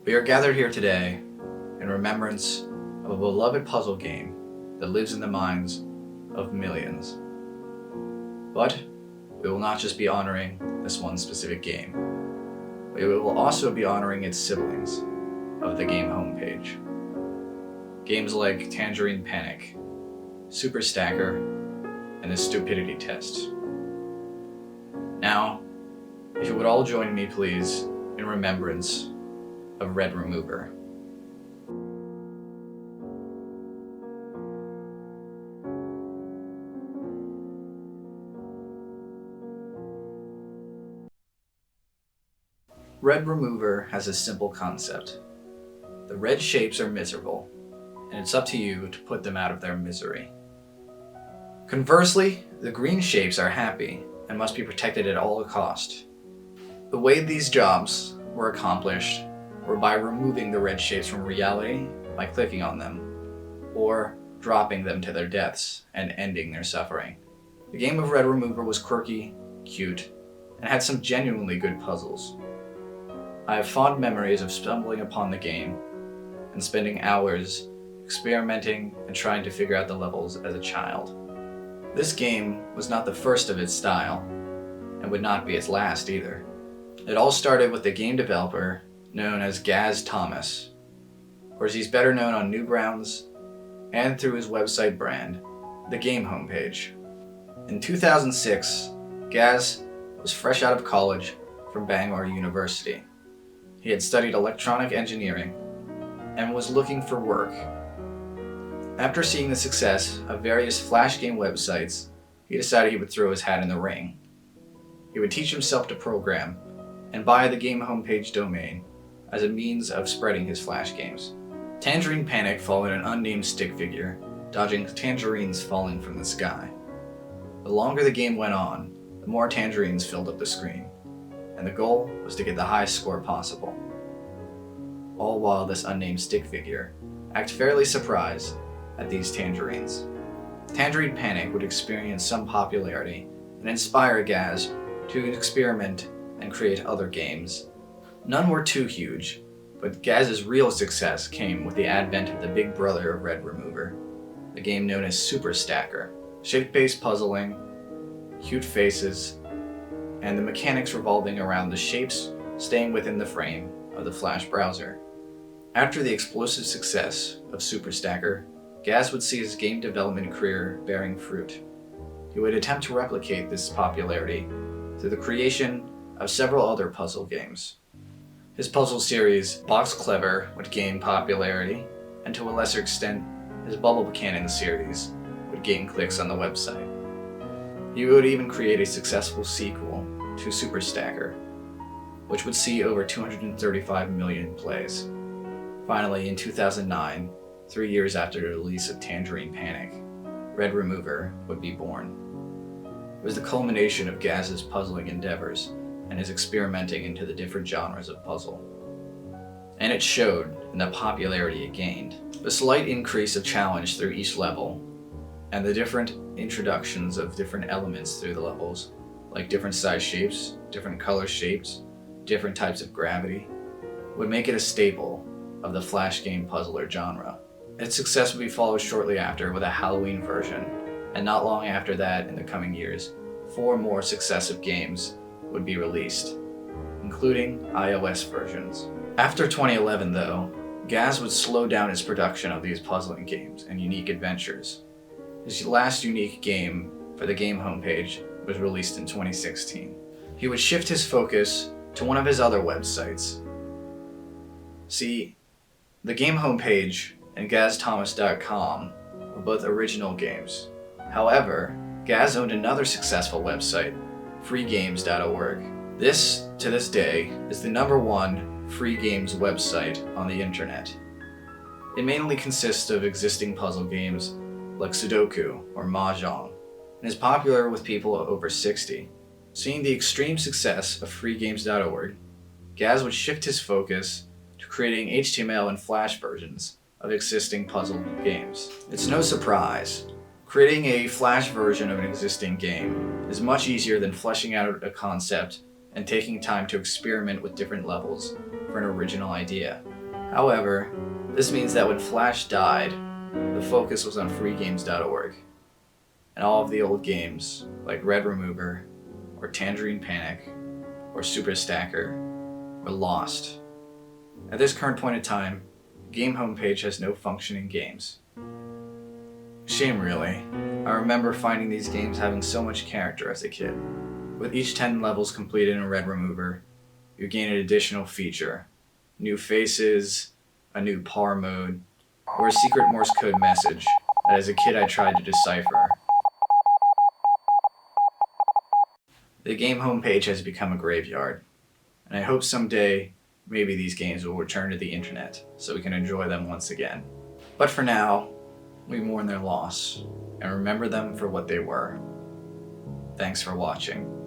We are gathered here today in remembrance of a beloved puzzle game that lives in the minds of millions. But we will not just be honoring this one specific game. We will also be honoring its siblings of the game homepage. Games like Tangerine Panic, Super Stacker, and the Stupidity Test. Now, if you would all join me please in remembrance of Red Remover. Red Remover has a simple concept. The red shapes are miserable, and it's up to you to put them out of their misery. Conversely, the green shapes are happy and must be protected at all cost. The way these jobs were accomplished were by removing the red shapes from reality by clicking on them, or dropping them to their deaths and ending their suffering. The game of Red Remover was quirky, cute, and had some genuinely good puzzles. I have fond memories of stumbling upon the game and spending hours experimenting and trying to figure out the levels as a child. This game was not the first of its style, and would not be its last either. It all started with a game developer known as Gaz Thomas, or as he's better known on Newgrounds and through his website brand, TheGameHomepage. In 2006, Gaz was fresh out of college from Bangor University. He had studied electronic engineering and was looking for work. After seeing the success of various Flash game websites, he decided he would throw his hat in the ring. He would teach himself to program and buy the Game Homepage domain as a means of spreading his Flash games. Tangerine Panic followed an unnamed stick figure, dodging tangerines falling from the sky. The longer the game went on, the more tangerines filled up the screen, and the goal was to get the highest score possible. All while this unnamed stick figure acted fairly surprised at these tangerines. Tangerine Panic would experience some popularity and inspire Gaz to experiment and create other games. None were too huge, but Gaz's real success came with the advent of the big brother of Red Remover, the game known as Super Stacker. Shape-based puzzling, cute faces, and the mechanics revolving around the shapes staying within the frame of the Flash browser. After the explosive success of Super Stacker, Gaz would see his game development career bearing fruit. He would attempt to replicate this popularity through the creation of several other puzzle games. His puzzle series, Box Clever, would gain popularity, and to a lesser extent, his Bubble Cannon series would gain clicks on the website. He would even create a successful sequel to Super Stacker, which would see over 235 million plays. Finally, in 2009, 3 years after the release of Tangerine Panic, Red Remover would be born. It was the culmination of Gaz's puzzling endeavors and his experimenting into the different genres of puzzle. And it showed in the popularity it gained. The slight increase of challenge through each level, and the different introductions of different elements through the levels, like different size shapes, different color shapes, different types of gravity, would make it a staple of the Flash game puzzler genre. Its success would be followed shortly after with a Halloween version, and not long after that, in the coming years, 4 more successive games would be released, including iOS versions. After 2011 though, Gaz would slow down his production of these puzzling games and unique adventures. His last unique game for the game homepage was released in 2016. He would shift his focus to one of his other websites. See, the game homepage and GazThomas.com were both original games. However, Gaz owned another successful website, freegames.org. This, to this day, is the #1 free games website on the internet. It mainly consists of existing puzzle games like Sudoku or Mahjong, and is popular with people over 60. Seeing the extreme success of freegames.org, Gaz would shift his focus to creating HTML and Flash versions of existing puzzle games. It's no surprise. Creating a Flash version of an existing game is much easier than fleshing out a concept and taking time to experiment with different levels for an original idea. However, this means that when Flash died, the focus was on freegames.org, and all of the old games like Red Remover, or Tangerine Panic, or Super Stacker were lost. At this current point in time, Game Homepage has no functioning games. Shame really. I remember finding these games having so much character as a kid. With each 10 levels completed in Red Remover, you gain an additional feature. New faces, a new par mode, or a secret Morse code message that as a kid I tried to decipher. The Game Homepage has become a graveyard, and I hope someday maybe these games will return to the internet so we can enjoy them once again. But for now, we mourn their loss and remember them for what they were. Thanks for watching.